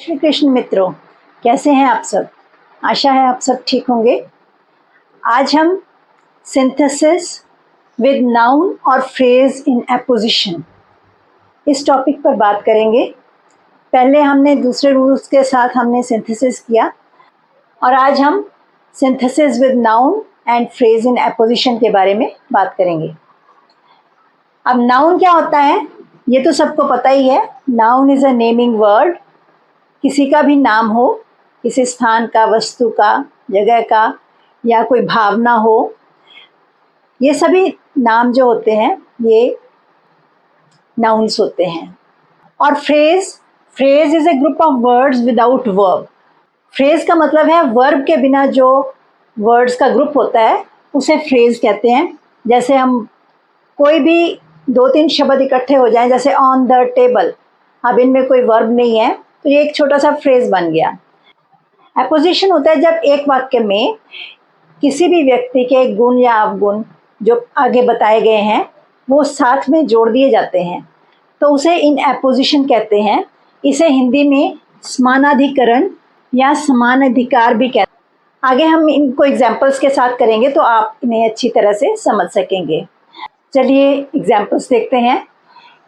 श्री कृष्ण मित्रों, कैसे हैं आप सब। आशा है आप सब ठीक होंगे। आज हम सिंथेसिस विद नाउन और फ्रेज इन एपोजिशन इस टॉपिक पर बात करेंगे। पहले हमने दूसरे रूल्स के साथ हमने सिंथेसिस किया और आज हम synthesis with noun and phrase in apposition के बारे में बात करेंगे। अब नाउन क्या होता है ये तो सबको पता ही है। Noun is a naming word. किसी का भी नाम हो, किसी स्थान का, वस्तु का, जगह का या कोई भावना हो, ये सभी नाम जो होते हैं ये नाउन्स होते हैं। और phrase is a group of words without verb. Phrase का मतलब है वर्ब के बिना जो वर्ड्स का ग्रुप होता है उसे फ्रेज कहते हैं। जैसे हम कोई भी दो तीन शब्द इकट्ठे हो जाएं, जैसे ऑन द टेबल, अब इनमें कोई वर्ब नहीं है तो ये एक छोटा सा फ्रेज बन गया। एपोजिशन होता है जब एक वाक्य में किसी भी व्यक्ति के गुण या अवगुण जो आगे बताए गए हैं वो साथ में जोड़ दिए जाते हैं तो उसे इन एपोजिशन कहते हैं। इसे हिंदी में समानाधिकरण या समान अधिकार भी कहते हैं। आगे हम इनको एग्जाम्पल्स के साथ करेंगे तो आप इन्हें अच्छी तरह से समझ सकेंगे। चलिए एग्जाम्पल्स देखते हैं।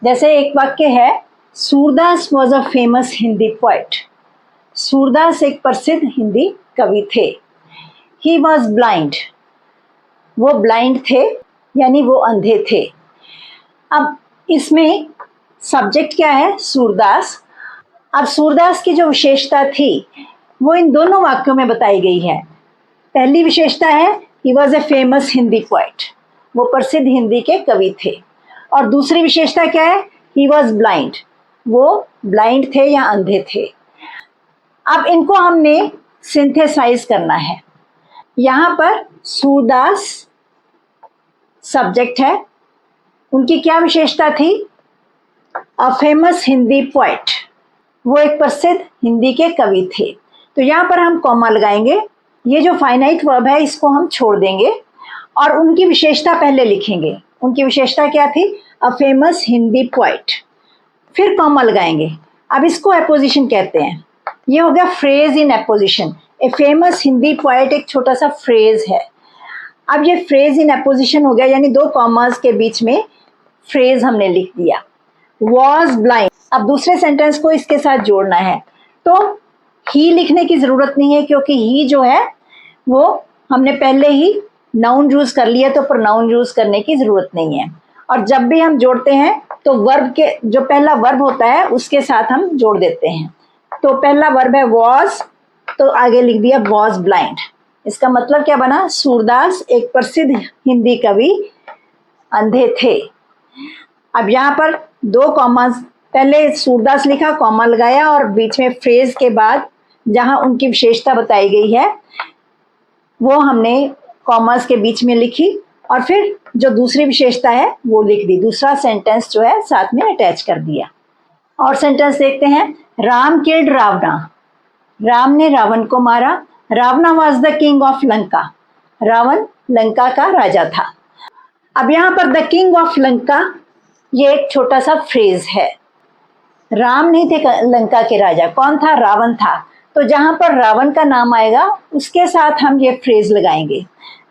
जैसे एक वाक्य है, Surdas was a famous Hindi poet. Surdas एक प्रसिद्ध हिंदी कवि थे। ही वॉज ब्लाइंड, वो ब्लाइंड थे यानी वो अंधे थे। अब इसमें सब्जेक्ट क्या है? सूरदास। अब सूरदास की जो विशेषता थी वो इन दोनों वाक्यों में बताई गई है। पहली विशेषता है ही was a famous Hindi poet, वो प्रसिद्ध हिंदी के कवि थे। और दूसरी विशेषता क्या है? ही वॉज ब्लाइंड, वो ब्लाइंड थे या अंधे थे। अब इनको हमने सिंथेसाइज करना है। यहाँ पर सूरदास सब्जेक्ट है, उनकी क्या विशेषता थी? अ फेमस हिंदी पोइट, वो एक प्रसिद्ध हिंदी के कवि थे। तो यहाँ पर हम कॉमा लगाएंगे। ये जो फाइनाइट वर्ब है इसको हम छोड़ देंगे और उनकी विशेषता पहले लिखेंगे। उनकी विशेषता क्या थी? अ फेमस हिंदी पोइट, फिर कॉमा लगाएंगे। अब इसको एपोजिशन कहते हैं। ये हो गया phrase in apposition. A famous Hindi poet एक छोटा सा फ्रेज है। अब ये फ्रेज इन एपोजिशन हो गया, यानी दो कॉमास के बीच में फ्रेज हमने लिख दिया। वॉज ब्लाइंड, अब दूसरे सेंटेंस को इसके साथ जोड़ना है तो ही लिखने की जरूरत नहीं है क्योंकि ही जो है वो हमने पहले ही नाउन यूज कर लिया तो प्रोनाउन यूज करने की जरूरत नहीं है। और जब भी हम जोड़ते हैं तो वर्ब के जो पहला वर्ब होता है उसके साथ हम जोड़ देते हैं। तो पहला वर्ब है वॉज, तो आगे लिख दिया वॉज ब्लाइंड। इसका मतलब क्या बना? सूरदास एक प्रसिद्ध हिंदी कवि अंधे थे। अब यहाँ पर दो कॉमा, पहले सूरदास लिखा, कॉमा लगाया और बीच में फ्रेज के बाद जहाँ उनकी विशेषता बताई गई है वो हमने कॉमास के बीच में लिखी और फिर जो दूसरी विशेषता है वो लिख दी। दूसरा सेंटेंस जो है साथ में अटैच कर दिया। और सेंटेंस देखते हैं। राम किल्ड रावणा, राम ने रावण को मारा। Ravana was the king of Lanka, Ravan Lanka का राजा था। अब यहाँ पर द किंग ऑफ लंका ये एक छोटा सा फ्रेज है। राम नहीं थे लंका के राजा, कौन था? रावण था। तो जहां पर रावण का नाम आएगा उसके साथ हम ये फ्रेज लगाएंगे।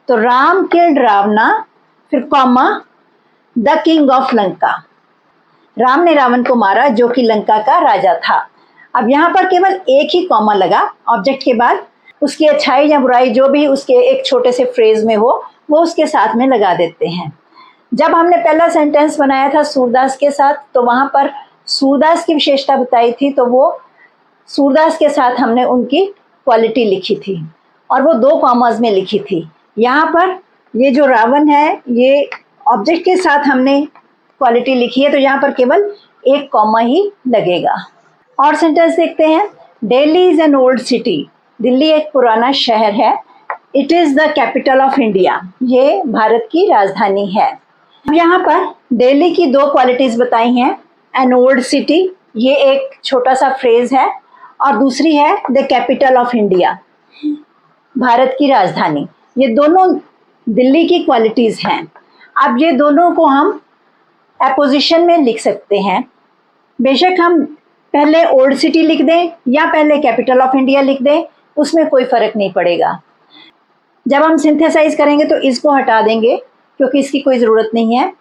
तो राम किल्ड रावणा, फिर comma, the king of Lanka. Ram ने रावण को मारा जो कि लंका का राजा था। अब यहाँ पर केवल एक ही कॉमा लगा ऑब्जेक्ट के बाद, उसकी अच्छाई या बुराई जो भी उसके एक छोटे से फ्रेज में हो वो उसके साथ में लगा देते हैं। जब हमने पहला सेंटेंस बनाया था सूरदास के साथ तो वहां पर सूरदास की विशेषता बताई थी तो वो सूरदास के साथ हमने उनकी क्वालिटी लिखी थी और वो दो कॉमास में लिखी थी। यहाँ पर ये जो रावण है ये ऑब्जेक्ट के साथ हमने क्वालिटी लिखी है तो यहाँ पर केवल एक कॉमा ही लगेगा। और सेंटेंस देखते हैं। Delhi is an old city, Delhi एक पुराना शहर है। It is the capital of India, ये भारत की राजधानी है। यहाँ पर दिल्ली की दो क्वालिटीज़ बताई हैं। एन ओल्ड सिटी ये एक छोटा सा फ्रेज है और दूसरी है the capital of India, Bharat की राजधानी। ये दोनों दिल्ली की क्वालिटीज़ हैं। अब ये दोनों को हम एपोजिशन में लिख सकते हैं। बेशक हम पहले ओल्ड सिटी लिख दें या पहले कैपिटल ऑफ इंडिया लिख दें, उसमें कोई फर्क नहीं पड़ेगा। जब हम सिंथेसाइज करेंगे तो इसको हटा देंगे क्योंकि इसकी कोई ज़रूरत नहीं है।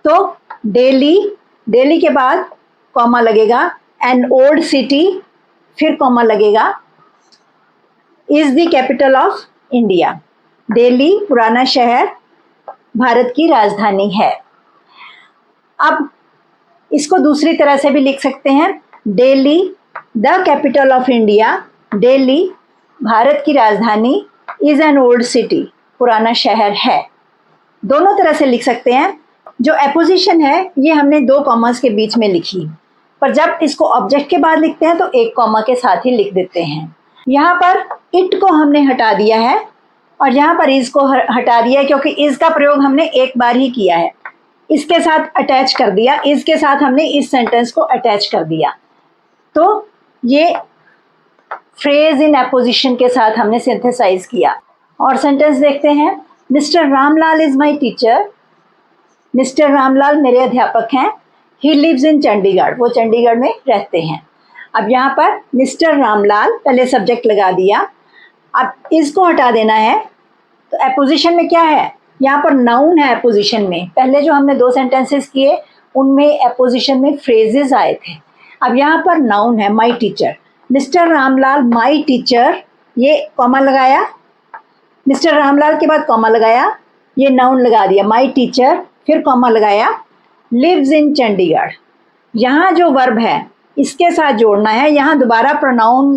तो दिल्ली, दिल्ली के बाद कॉमा लगेगा, एन ओल्ड सिटी, फिर कॉमा लगेगा, is the capital of India. Delhi पुराना शहर भारत की राजधानी है। अब इसको दूसरी तरह से भी लिख सकते हैं, Delhi the capital of India, Delhi Bharat की राजधानी, इज एन ओल्ड सिटी पुराना शहर है। दोनों तरह से लिख सकते हैं। जो एपोजिशन है ये हमने दो कॉमास के बीच में लिखी, पर जब इसको ऑब्जेक्ट के बाद लिखते हैं तो एक कॉमा के साथ ही लिख देते हैं। यहाँ पर इट को हमने हटा दिया है और यहाँ पर इज को हटा दिया है क्योंकि इज का प्रयोग हमने एक बार ही किया है। इसके साथ अटैच कर दिया, इज के साथ हमने इस सेंटेंस को अटैच कर दिया। तो ये फ्रेज इन एपोजिशन के साथ हमने सिंथेसाइज किया। और सेंटेंस देखते हैं, mister Ramlal is my teacher, mister Ramlal मेरे अध्यापक हैं, ही लिव्स इन चंडीगढ़, वो चंडीगढ़ में रहते हैं। अब यहाँ पर मिस्टर रामलाल पहले सब्जेक्ट लगा दिया, अब इसको हटा देना है। तो एपोजिशन में क्या है, यहाँ पर नाउन है एपोजिशन में। पहले जो हमने दो सेंटेंसेस किए उनमें एपोजिशन में फ्रेजेस आए थे, अब यहाँ पर नाउन है my teacher. Mister Ramlal my teacher, ये कॉमा लगाया, मिस्टर रामलाल के बाद कॉमा लगाया, ये नाउन लगा दिया माई टीचर, फिर कॉमा लगाया, लिव्स इन चंडीगढ़। यहाँ जो वर्ब है इसके साथ जोड़ना है। यहाँ दोबारा प्रोनाउन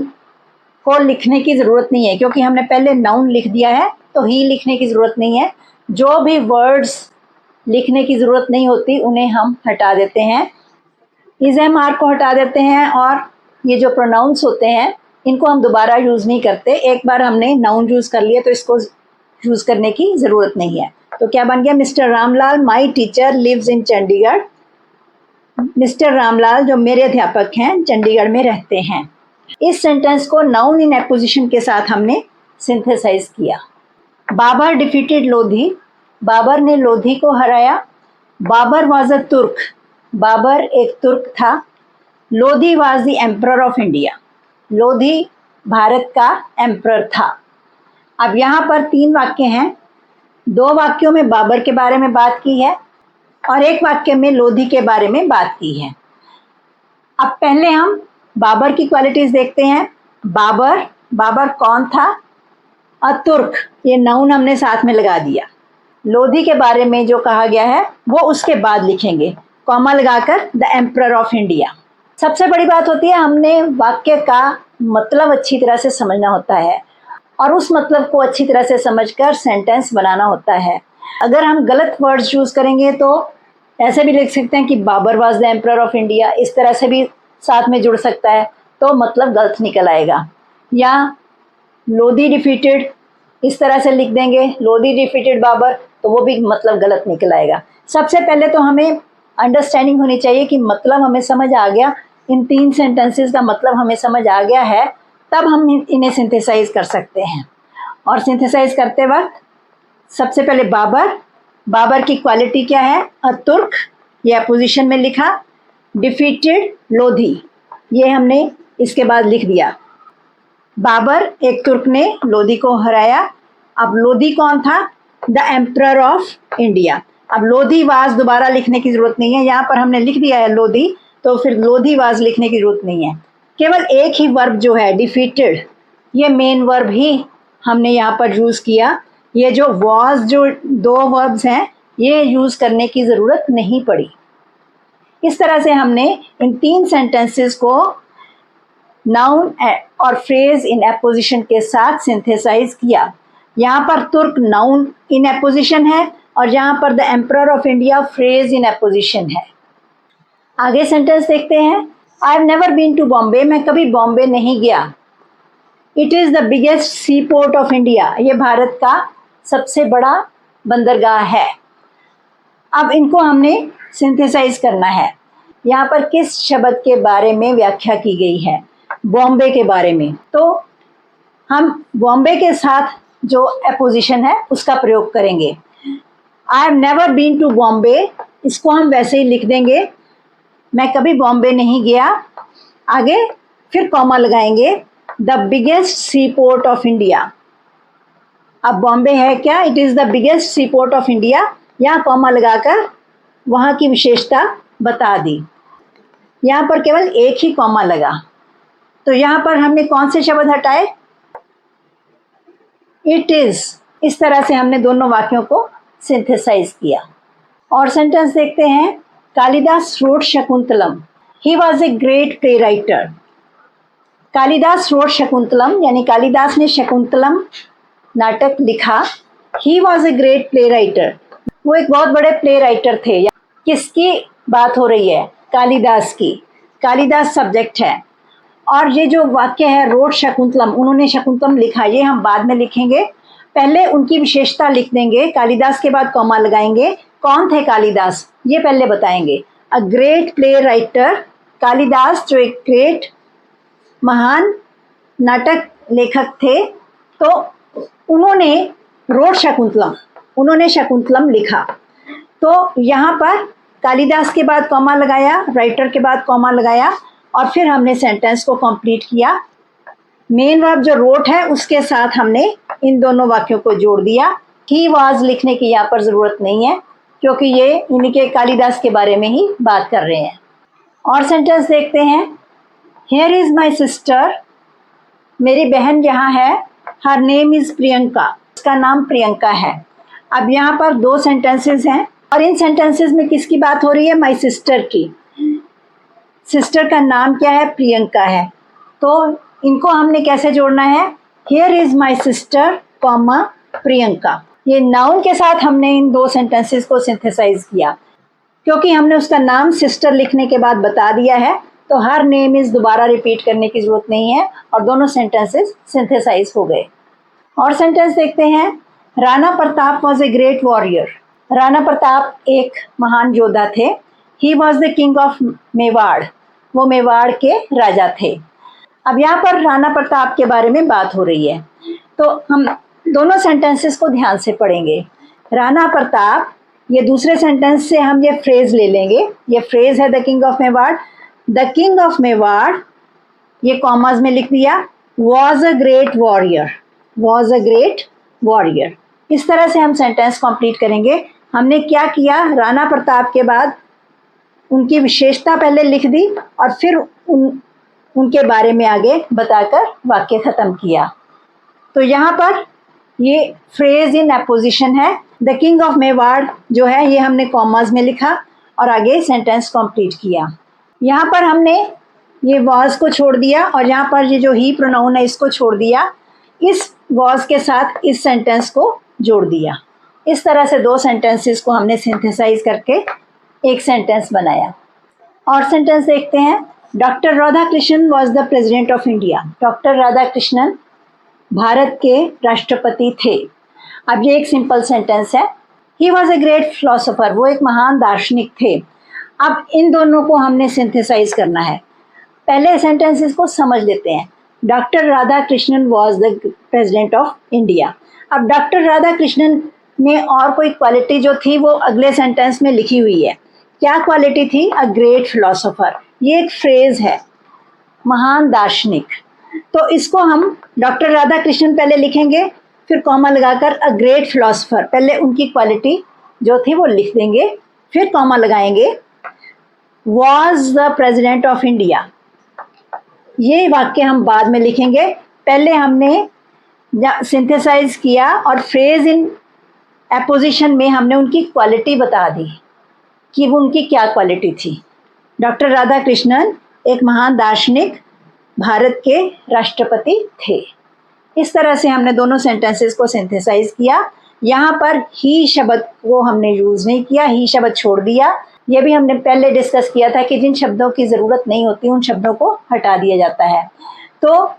को लिखने की ज़रूरत नहीं है क्योंकि हमने पहले नाउन लिख दिया है, तो ही लिखने की ज़रूरत नहीं है। जो भी वर्ड्स लिखने की ज़रूरत नहीं होती उन्हें हम हटा देते हैं, इज एम आर को हटा देते हैं, और ये जो प्रोनाउंस होते हैं इनको हम दोबारा यूज़ नहीं करते। एक बार हमने नाउन यूज़ कर लिया तो इसको यूज़ करने की ज़रूरत नहीं है। तो क्या बन गया, mister Ramlal my teacher lives in Chandigarh, mister Ramlal जो मेरे अध्यापक हैं चंडीगढ़ में रहते हैं। इस सेंटेंस को नाउन इन एपोजिशन के साथ हमने सिंथेसाइज किया। बाबर डिफीटेड लोधी, बाबर ने लोधी को हराया। बाबर वाज अ तुर्क, बाबर एक तुर्क था। Lodhi was the emperor of India, Lodhi Bharat का एम्परर था। अब यहाँ पर तीन वाक्य हैं, दो वाक्यों में बाबर के बारे में बात की है और एक वाक्य में लोधी के बारे में बात की है। अब पहले हम बाबर की क्वालिटीज देखते हैं। बाबर, बाबर कौन था, अ तुर्क, ये नाउन हमने साथ में लगा दिया। लोधी के बारे में जो कहा गया है वो उसके बाद लिखेंगे, कॉमा लगाकर द एम्परर ऑफ इंडिया। सबसे बड़ी बात होती है हमने वाक्य का मतलब अच्छी तरह से समझना होता है और उस मतलब को अच्छी तरह से समझकर सेंटेंस बनाना होता है। अगर हम गलत वर्ड्स यूज़ करेंगे तो ऐसे भी लिख सकते हैं कि Babar was the emperor of India, इस तरह से भी साथ में जुड़ सकता है तो मतलब गलत निकल आएगा। या लोधी डिफीटेड, इस तरह से लिख देंगे लोधी डिफीटेड बाबर, तो वो भी मतलब गलत निकल आएगा। सबसे पहले तो हमें अंडरस्टैंडिंग होनी चाहिए कि मतलब हमें समझ आ गया, इन तीन सेंटेंसेस का मतलब हमें समझ आ गया है, तब हम इन्हें सिंथेसाइज कर सकते हैं। और सिंथेसाइज करते वक्त सबसे पहले बाबर, बाबर की क्वालिटी क्या है, अ तुर्क, ये अपोजिशन में लिखा। डिफीटेड लोधी, ये हमने इसके बाद लिख दिया। बाबर एक तुर्क ने लोधी को हराया। अब लोधी कौन था, द एम्परर ऑफ इंडिया। अब लोधी वाज दोबारा लिखने की ज़रूरत नहीं है, यहाँ पर हमने लिख दिया है लोधी, तो फिर लोधी वाज लिखने की ज़रूरत नहीं है। केवल एक ही वर्ब जो है डिफीटेड, ये मेन वर्ब ही हमने यहाँ पर यूज़ किया। ये जो वाज, जो दो वर्ब्स हैं, ये यूज़ करने की ज़रूरत नहीं पड़ी। इस तरह से हमने इन तीन सेंटेंसेस को नाउन और फ्रेज इन एपोजिशन के साथ सिंथेसाइज किया। यहाँ पर तुर्क नाउन इन एपोजिशन है और यहाँ पर the emperor of India phrase in apposition है। आगे सेंटेंस देखते हैं, I have never been to Bombay, मैं कभी बॉम्बे नहीं गया। It is the biggest sea port of India, ये भारत का सबसे बड़ा बंदरगाह है। अब इनको हमने सिंथेसाइज करना है। यहाँ पर किस शब्द के बारे में व्याख्या की गई है, बॉम्बे के बारे में। तो हम बॉम्बे के साथ जो एपोजिशन है उसका प्रयोग करेंगे। I have never been to Bombay, इसको हम वैसे ही लिख देंगे, मैं कभी बॉम्बे नहीं गया। आगे फिर कॉमा लगाएंगे, the biggest sea port of India. अब बॉम्बे है क्या, it is the biggest sea port of India. यहाँ कॉमा लगाकर वहाँ की विशेषता बता दी। यहाँ पर केवल एक ही कॉमा लगा, तो यहाँ पर हमने कौन से शब्द हटाए, इट इज़। इस तरह से हमने दोनों वाक्यों को सिंथेसाइज किया। और सेंटेंस देखते हैं, Kalidas wrote Shakuntalam, he was a great play writer. Kalidas wrote Shakuntalam यानी कालिदास ने शकुंतलम नाटक लिखा। He was a great play writer, वो एक बहुत बड़े प्ले राइटर थे। किसकी बात हो रही है, कालिदास की। कालिदास सब्जेक्ट है। और ये जो वाक्य है रोट शकुंतलम, उन्होंने शकुंतलम लिखा, ये हम बाद में लिखेंगे। पहले उनकी विशेषता लिख देंगे, कालिदास के बाद कॉमा लगाएंगे। कौन थे कालिदास ये पहले बताएंगे। A great play writer, Kalidas जो एक ग्रेट महान नाटक लेखक थे, तो उन्होंने रोट शकुंतलम, उन्होंने शकुंतलम लिखा। तो यहाँ पर कालिदास के बाद कॉमा लगाया, राइटर के बाद कॉमा लगाया, और फिर हमने सेंटेंस को कंप्लीट किया। मेन वर्ब जो रोट है उसके साथ हमने इन दोनों वाक्यों को जोड़ दिया। ही वाज लिखने की यहाँ पर ज़रूरत नहीं है, क्योंकि ये इनके कालिदास के बारे में ही बात कर रहे हैं। और सेंटेंस देखते हैं, हियर इज़ माई सिस्टर, मेरी बहन यहाँ है। हर नेम इज़ प्रियंका, उसका नाम प्रियंका है। अब यहाँ पर दो सेंटेंसेस हैं, और इन सेंटेंसेस में किसकी बात हो रही है, माई सिस्टर की। सिस्टर का नाम क्या है, प्रियंका है। तो इनको हमने कैसे जोड़ना है, here is my sister comma Priyanka. ये नाउन के साथ हमने इन दो सेंटेंसेस को सिंथेसाइज किया। क्योंकि हमने उसका नाम सिस्टर लिखने के बाद बता दिया है, तो हर नेम इज़ दोबारा रिपीट करने की ज़रूरत नहीं है, और दोनों सेंटेंसेस सिंथेसाइज हो गए। और सेंटेंस देखते हैं, Rana Pratap was a great warrior. Rana Pratap एक महान योद्धा थे। He was the king of Mewar, वो मेवाड़ के राजा थे। अब यहाँ पर राणा प्रताप के बारे में बात हो रही है, तो हम दोनों सेंटेंसेस को ध्यान से पढ़ेंगे। राणा प्रताप, ये दूसरे सेंटेंस से हम ये फ्रेज ले लेंगे। ये फ्रेज है the king of Mewar. The king of Mewar, ये कॉमास में लिख दिया, was a great warrior, was a great warrior. इस तरह से हम सेंटेंस कंप्लीट करेंगे। हमने क्या किया, राणा प्रताप के बाद उनकी विशेषता पहले लिख दी, और फिर उनके बारे में आगे बताकर वाक्य ख़त्म किया। तो यहाँ पर ये फ्रेज इन एपोजिशन है। द किंग ऑफ मेवाड़ जो है ये हमने कॉमास में लिखा, और आगे सेंटेंस कंप्लीट किया। यहाँ पर हमने ये वॉज को छोड़ दिया, और यहाँ पर ये जो ही प्रोनाउन है इसको छोड़ दिया। इस वॉज के साथ इस सेंटेंस को जोड़ दिया। इस तरह से दो सेंटेंसेस को हमने सिंथेसाइज करके एक सेंटेंस बनाया। और सेंटेंस देखते हैं, doctor Radhakrishnan was the president of India. Doctor Radhakrishnan Bharat के राष्ट्रपति थे। अब ये एक सिंपल सेंटेंस है। ही वॉज ए ग्रेट फिलोसोफर, वो एक महान दार्शनिक थे। अब इन दोनों को हमने सिंथेसाइज करना है। पहले सेंटेंसेस को समझ लेते हैं। Doctor Radhakrishnan was the president of India. अब डॉक्टर राधाकृष्णन में और कोई क्वालिटी जो थी वो अगले सेंटेंस में लिखी हुई है। क्या क्वालिटी थी, अ ग्रेट फिलोसोफर। ये एक फ्रेज है, महान दार्शनिक। तो इसको हम डॉक्टर राधाकृष्णन पहले लिखेंगे, फिर कॉमा लगाकर अ ग्रेट फिलोसोफर, पहले उनकी क्वालिटी जो थी वो लिख देंगे, फिर कॉमा लगाएंगे, was the president of India. ये वाक्य हम बाद में लिखेंगे। पहले हमने सिंथेसाइज किया, और फ्रेज इन एपोजिशन में हमने उनकी क्वालिटी बता दी कि वो उनकी क्या क्वालिटी थी। डॉक्टर राधाकृष्णन एक महान दार्शनिक, भारत के राष्ट्रपति थे। इस तरह से हमने दोनों सेंटेंसेस को सिंथेसाइज किया। यहाँ पर ही शब्द को हमने यूज़ नहीं किया, ही शब्द छोड़ दिया। ये भी हमने पहले डिस्कस किया था कि जिन शब्दों की ज़रूरत नहीं होती उन शब्दों को हटा दिया जाता है। तो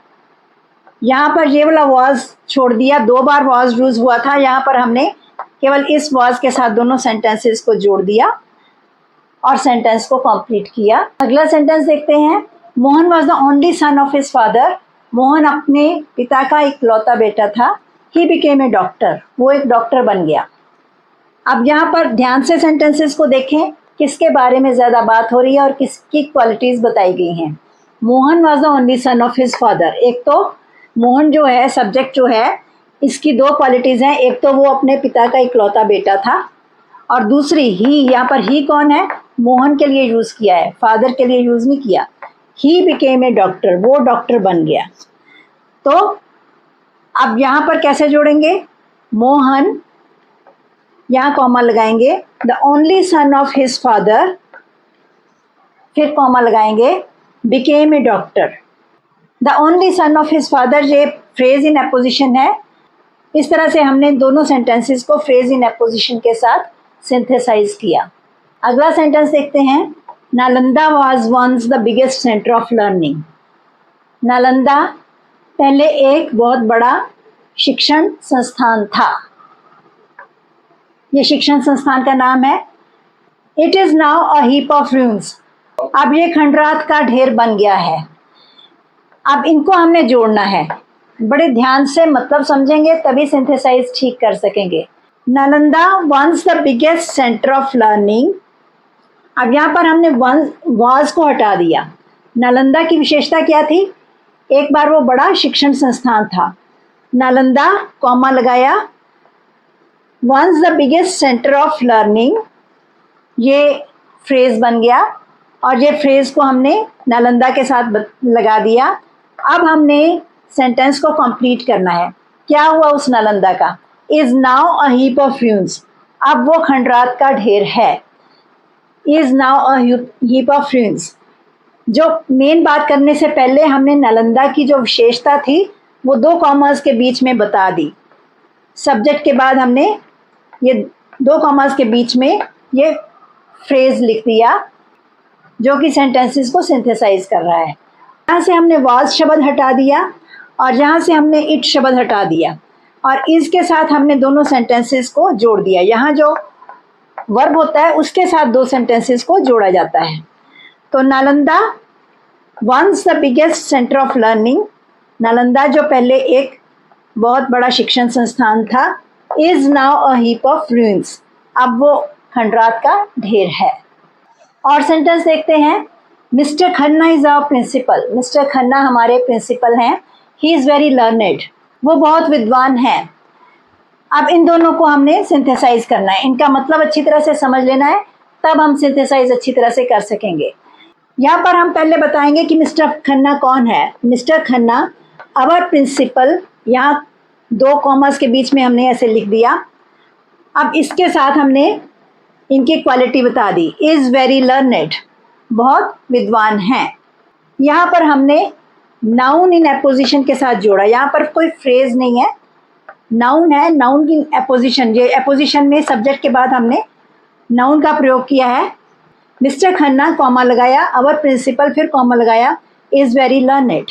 यहाँ पर ये वाला वॉज छोड़ दिया, 2 बार वॉज यूज़ हुआ था। यहाँ पर हमने केवल इस वॉज के साथ दोनों सेंटेंसेस को जोड़ दिया और सेंटेंस को कंप्लीट किया। अगला सेंटेंस देखते हैं, Mohan was the only son of his father. Mohan अपने पिता का इकलौता बेटा था। ही बिकेम ए डॉक्टर, वो एक डॉक्टर बन गया। अब यहाँ पर ध्यान से सेंटेंसेस को देखें, किसके बारे में ज़्यादा बात हो रही है और किसकी क्वालिटीज़ बताई गई हैं। Mohan was the only son of his father. एक तो मोहन जो है सब्जेक्ट जो है, इसकी दो क्वालिटीज हैं, एक तो वो अपने पिता का इकलौता बेटा था, और दूसरी ही, यहाँ पर ही कौन है, मोहन के लिए यूज किया है, फादर के लिए यूज नहीं किया। ही बिकेम ए डॉक्टर, वो डॉक्टर बन गया। तो अब यहाँ पर कैसे जोड़ेंगे, मोहन, यहाँ कॉमा लगाएंगे, the only son of his father, फिर कॉमा लगाएंगे, became a doctor. The only son of his father, ये फ्रेज इन एपोजिशन है। इस तरह से हमने दोनों सेंटेंसेस को फ्रेज इन एपोजिशन के साथ सिंथेसाइज किया। अगला सेंटेंस देखते हैं, Nalanda was once the biggest centre of learning. Nalanda पहले एक बहुत बड़ा शिक्षण संस्थान था। ये शिक्षण संस्थान का नाम है। It is now a heap of ruins, अब ये खंडरात का ढेर बन गया है। अब इनको हमने जोड़ना है, बड़े ध्यान से मतलब समझेंगे तभी सिंथेसाइज ठीक कर सकेंगे। Nalanda once the biggest centre of learning, अब यहाँ पर हमने वाज को हटा दिया। नालंदा की विशेषता क्या थी, एक बार वो बड़ा शिक्षण संस्थान था। नालंदा कॉमा लगाया, once the biggest centre of learning, ये फ्रेज बन गया, और ये फ्रेज को हमने नालंदा के साथ लगा दिया। अब हमने सेंटेंस को कंप्लीट करना है। क्या हुआ उस नालंदा का, is now a heap of ruins, अब वो खंडरात का ढेर है। Is now a heap of ruins, जो मेन बात करने से पहले हमने नालंदा की जो विशेषता थी वो दो कॉमर्स के बीच में बता दी। सब्जेक्ट के बाद हमने ये दो कॉमर्स के बीच में ये फ्रेज लिख दिया जो कि सेंटेंसेस को सिंथेसाइज कर रहा है। यहाँ से हमने वाज शब्द हटा दिया और यहाँ से हमने इट शब्द हटा दिया, और इसके साथ हमने दोनों सेंटेंसेस को जोड़ दिया। यहाँ जो वर्ब होता है उसके साथ दो सेंटेंसेस को जोड़ा जाता है। तो Nalanda once the biggest centre of learning, Nalanda जो पहले एक बहुत बड़ा शिक्षण संस्थान था, is now a heap of ruins, अब वो खंडरात का ढेर है। और सेंटेंस देखते हैं, Mister Khanna is our principal, Mister Khanna हमारे प्रिंसिपल हैं। ही इज़ वेरी लर्नेड, वो बहुत विद्वान हैं। अब इन दोनों को हमने सिंथेसाइज करना है, इनका मतलब अच्छी तरह से समझ लेना है, तब हम सिंथेसाइज अच्छी तरह से कर सकेंगे। यहाँ पर हम पहले बताएंगे कि मिस्टर खन्ना कौन है। मिस्टर खन्ना आवर प्रिंसिपल, यहाँ दो कॉमर्स के बीच में हमने ऐसे लिख दिया। अब इसके साथ हमने इनकी क्वालिटी बता दी, इज़ वेरी लर्नेड, बहुत विद्वान हैं। यहाँ पर हमने नाउन इन एपोजिशन के साथ जोड़ा, यहाँ पर कोई फ्रेज नहीं है, नाउन है, नाउन की एपोजिशन, ये एपोजिशन में सब्जेक्ट के बाद हमने नाउन का प्रयोग किया है। मिस्टर खन्ना कॉमा लगाया, अवर प्रिंसिपल, फिर कॉमा लगाया, इज़ वेरी लर्नेड।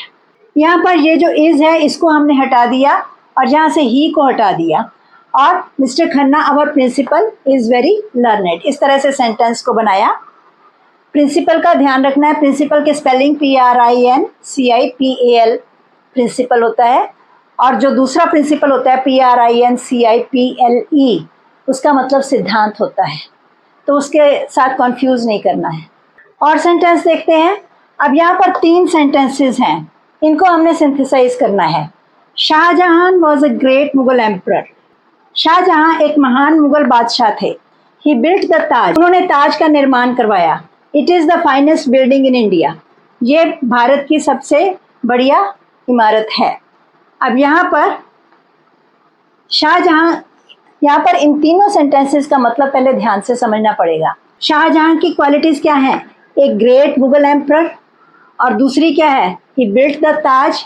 यहाँ पर ये जो इज़ है इसको हमने हटा दिया और यहाँ से ही को हटा दिया, और Mister Khanna our principal is very learned, इस तरह से सेंटेंस को बनाया। प्रिंसिपल का ध्यान रखना है, प्रिंसिपल के स्पेलिंग PRINCIPAL प्रिंसिपल होता है, और जो दूसरा प्रिंसिपल होता है PRINCIPLE, उसका मतलब सिद्धांत होता है, तो उसके साथ कंफ्यूज नहीं करना है। और सेंटेंस देखते हैं। अब यहाँ पर 3 सेंटेंसेस हैं, इनको हमने सिंथेसाइज करना है। Shah Jahan was a great Mughal emperor, Shah Jahan एक महान मुगल बादशाह थे। ही बिल्ट द ताज, उन्होंने ताज का निर्माण करवाया। It is the finest building in India, ये भारत की सबसे बढ़िया इमारत है। अब यहाँ पर शाहजहां, यहाँ पर इन तीनों सेंटेंसेस का मतलब पहले ध्यान से समझना पड़ेगा। शाहजहां की क्वालिटीज़ क्या हैं, एक ग्रेट मुगल एम्परर, और दूसरी क्या है, ही बिल्ट द ताज।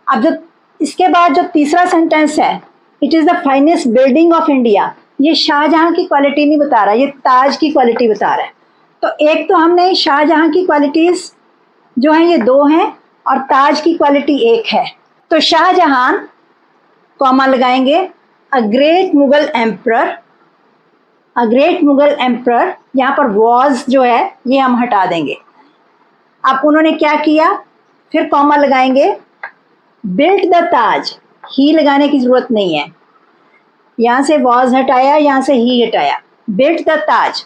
अब जो इसके बाद जो तीसरा सेंटेंस है, it is the finest building of India, ये शाहजहां की क्वालिटी नहीं बता रहा, ये ताज की क्वालिटी बता रहा है। तो एक तो हमने शाहजहां की क्वालिटीज़ जो हैं ये 2 हैं, और ताज की क्वालिटी 1 है। तो शाहजहां कॉमा लगाएंगे, अ ग्रेट मुगल एम्परर, अ ग्रेट मुगल एम्परर, यहाँ पर वॉज जो है ये हम हटा देंगे। अब उन्होंने क्या किया, फिर कॉमा लगाएंगे, बिल्ट द ताज, ही लगाने की ज़रूरत नहीं है, यहाँ से वॉज हटाया, यहाँ से ही हटाया, बिल्ट द ताज।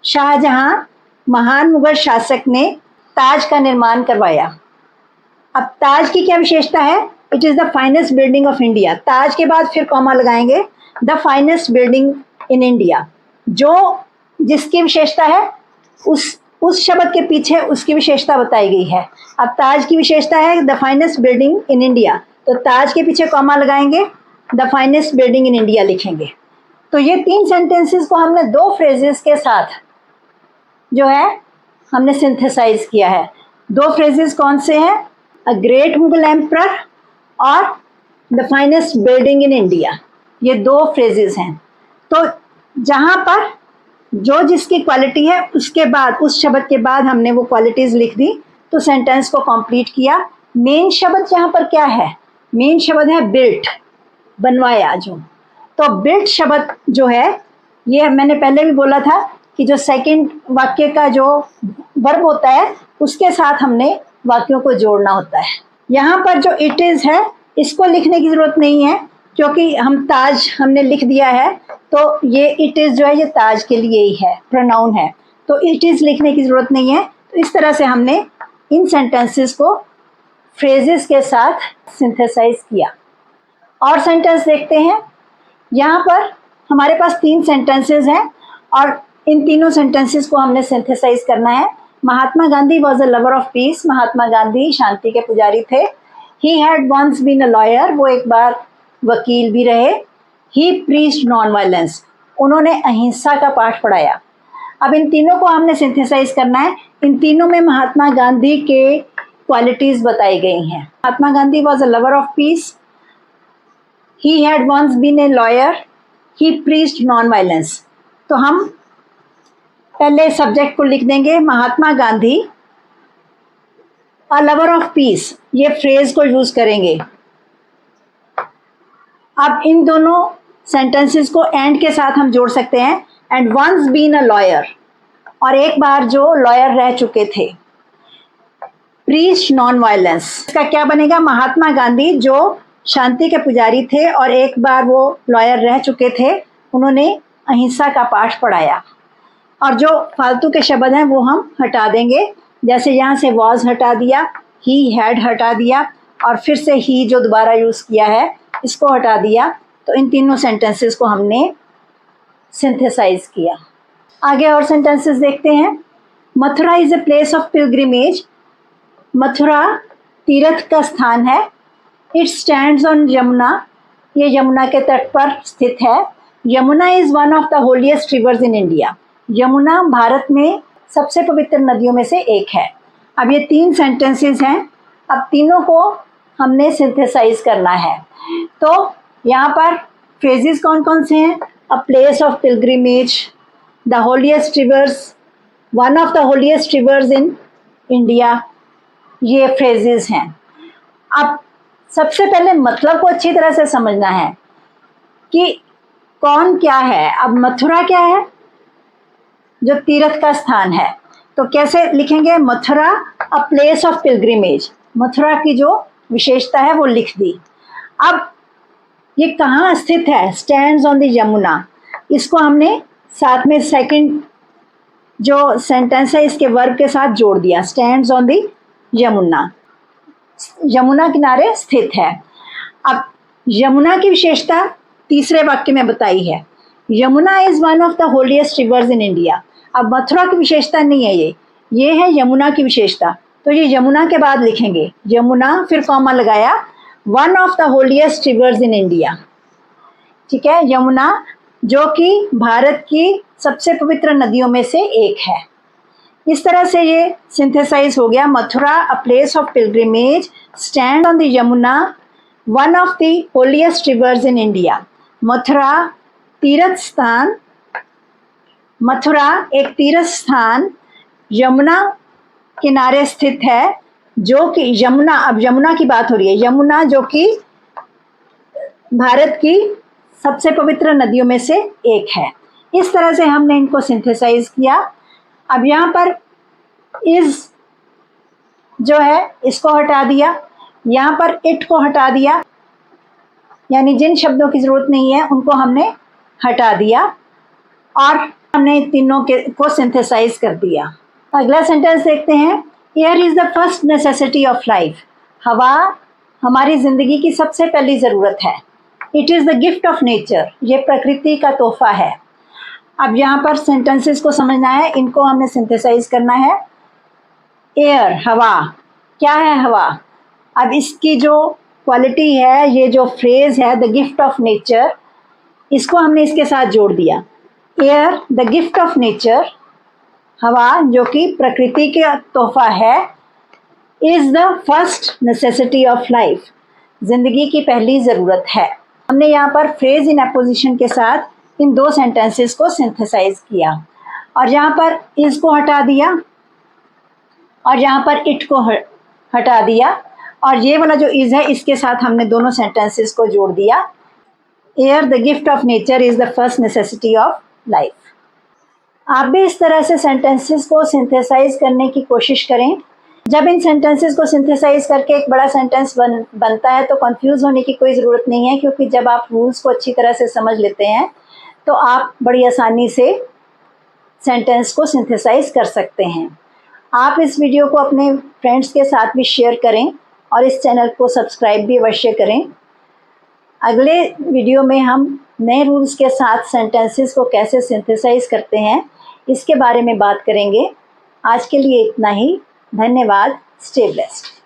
शाहजहां महान मुगल शासक ने ताज का निर्माण करवाया। अब ताज की क्या विशेषता है? It is the finest building of India. Taj के बाद फिर कॉमा लगाएंगे, the finest building in India. जो जिसकी विशेषता है उस शब्द के पीछे उसकी विशेषता बताई गई है। अब ताज की विशेषता है the finest building in India, तो ताज के पीछे कॉमा लगाएंगे, the finest building in India लिखेंगे। तो ये 3 सेंटेंसेस को हमने 2 फ्रेजेस के साथ जो है हमने सिंथेसाइज किया है। 2 फ्रेजेस कौन से हैं? अ ग्रेट मुगल एम्परर और the finest building in India. ये 2 फ्रेजेस हैं। तो जहाँ पर जो जिसकी क्वालिटी है उसके बाद, उस शब्द के बाद हमने वो क्वालिटीज़ लिख दी, तो सेंटेंस को कंप्लीट किया। मेन शब्द यहाँ पर क्या है? मेन शब्द है बिल्ट, बनवाया जो। तो बिल्ट शब्द जो है, ये मैंने पहले भी बोला था कि जो सेकंड वाक्य का जो वर्ब होता है उसके साथ हमने वाक्यों को जोड़ना होता है। यहाँ पर जो इट इज़ है इसको लिखने की ज़रूरत नहीं है, क्योंकि हम ताज हमने लिख दिया है, तो ये इट इज़ जो है ये ताज के लिए ही है, प्रोनाउन है, तो इट इज़ लिखने की ज़रूरत नहीं है। तो इस तरह से हमने इन सेंटेंसेस को फ्रेजेस के साथ सिंथेसाइज किया। और सेंटेंस देखते हैं। यहाँ पर हमारे पास 3 सेंटेंसेस हैं और इन तीनों सेंटेंसेस को हमने सिंथेसाइज करना है। Mahatma Gandhi was a lover of peace. Mahatma Gandhi शांति के पुजारी थे। He had once been a lawyer. वो एक बार वकील भी रहे। He preached non violence. उन्होंने अहिंसा का पाठ पढ़ाया। अब इन तीनों को हमने सिंथेसाइज करना है। इन तीनों में महात्मा गांधी के क्वालिटीज़ बताई गई हैं। Mahatma Gandhi was a lover of peace. He had once been a lawyer. He preached non-violence. तो हम पहले सब्जेक्ट को लिख देंगे Mahatma Gandhi a lover of peace, ये फ्रेज को यूज करेंगे। अब इन दोनों सेंटेंसेस को एंड के साथ हम जोड़ सकते हैं। And once been a lawyer, और एक बार जो लॉयर रह चुके थे। प्रीच नॉन वायलेंस, इसका क्या बनेगा? महात्मा गांधी जो शांति के पुजारी थे और एक बार वो लॉयर रह चुके थे, उन्होंने अहिंसा का पाठ पढ़ाया। और जो फालतू के शब्द हैं वो हम हटा देंगे, जैसे यहाँ से वॉज हटा दिया, ही हैड हटा दिया, और फिर से ही जो दोबारा यूज़ किया है इसको हटा दिया। तो इन तीनों सेंटेंसेस को हमने सिंथेसाइज किया। आगे और सेंटेंसेस देखते हैं। Mathura is a place of pilgrimage. Mathura तीर्थ का स्थान है। It stands on Yamuna. ये यमुना के तट पर स्थित है। Yamuna is one of the holiest reverse in India. Yamuna Bharat में सबसे पवित्र नदियों में से एक है। अब ये 3 सेंटेंसेस हैं। अब तीनों को हमने सिंथेसाइज करना है। तो यहाँ पर फ्रेजेस कौन कौन से हैं? A place of pilgrimage, the holiest reverse, one of the holiest reverse in India, ये फ्रेजेस हैं। अब सबसे पहले मतलब को अच्छी तरह से समझना है कि कौन क्या है। अब मथुरा क्या है? जो तीर्थ का स्थान है। तो कैसे लिखेंगे? Mathura a place of pilgrimage, Mathura की जो विशेषता है वो लिख दी। अब ये कहाँ स्थित है? Stands on the Yamuna. इसको हमने साथ में सेकंड जो सेंटेंस है इसके वर्ब के साथ जोड़ दिया। Stands on the Yamuna, Yamuna किनारे स्थित है। अब यमुना की विशेषता तीसरे वाक्य में बताई है। Yamuna is one of the holiest reverse in India. अब मथुरा की विशेषता नहीं है, ये है यमुना की विशेषता। तो ये यमुना के बाद लिखेंगे यमुना, फिर कॉमा लगाया, one of the holiest reverse in India. ठीक है, यमुना जो कि भारत की सबसे पवित्र नदियों में से एक है। इस तरह से ये सिंथेसाइज हो गया। Mathura a place of pilgrimage, stand on the Yamuna, one of the holiest reverse in India. Mathura तीर्थ स्थान, मथुरा एक तीर्थ स्थान यमुना किनारे स्थित है, जो कि यमुना, अब यमुना की बात हो रही है, यमुना जो कि भारत की सबसे पवित्र नदियों में से एक है। इस तरह से हमने इनको सिंथेसाइज किया। अब यहाँ पर इज जो है इसको हटा दिया, यहाँ पर इट को हटा दिया, यानी जिन शब्दों की ज़रूरत नहीं है उनको हमने हटा दिया और हमने तीनों को सिंथेसाइज कर दिया। अगला सेंटेंस देखते हैं। Air is the first necessity of life. हवा हमारी ज़िंदगी की सबसे पहली ज़रूरत है। It is the gift of nature, ये प्रकृति का तोहफा है। अब यहाँ पर सेंटेंसेस को समझना है, इनको हमने सिंथेसाइज करना है। एयर, हवा, क्या है हवा? अब इसकी जो क्वालिटी है, ये जो फ्रेज है द गिफ्ट ऑफ नेचर, इसको हमने इसके साथ जोड़ दिया। Air the gift of nature, हवा जो कि प्रकृति का तोहफा है, is the first necessity of life, जिंदगी की पहली ज़रूरत है। हमने यहाँ पर फ्रेज इन एपोजिशन के साथ इन दो सेंटेंसेस को सिंथेसाइज किया और यहाँ पर इज को हटा दिया और यहाँ पर इट को हटा दिया और ये वाला जो इज है इसके साथ हमने दोनों सेंटेंसेस को जोड़ दिया। Air the gift of nature is the first necessity of life. आप भी इस तरह से सेंटेंसेस को सिंथेसाइज करने की कोशिश करें। जब इन सेंटेंसेस को सिंथेसाइज करके एक बड़ा सेंटेंस बनता है तो कंफ्यूज होने की कोई ज़रूरत नहीं है, क्योंकि जब आप रूल्स को अच्छी तरह से समझ लेते हैं तो आप बड़ी आसानी से सेंटेंस को सिंथेसाइज कर सकते हैं। आप इस वीडियो को अपने फ्रेंड्स के साथ भी शेयर करें और इस चैनल को सब्सक्राइब भी अवश्य करें। अगले वीडियो में हम नए रूल्स के साथ सेंटेंसेस को कैसे सिंथेसाइज करते हैं इसके बारे में बात करेंगे। आज के लिए इतना ही। धन्यवाद। Stay blessed.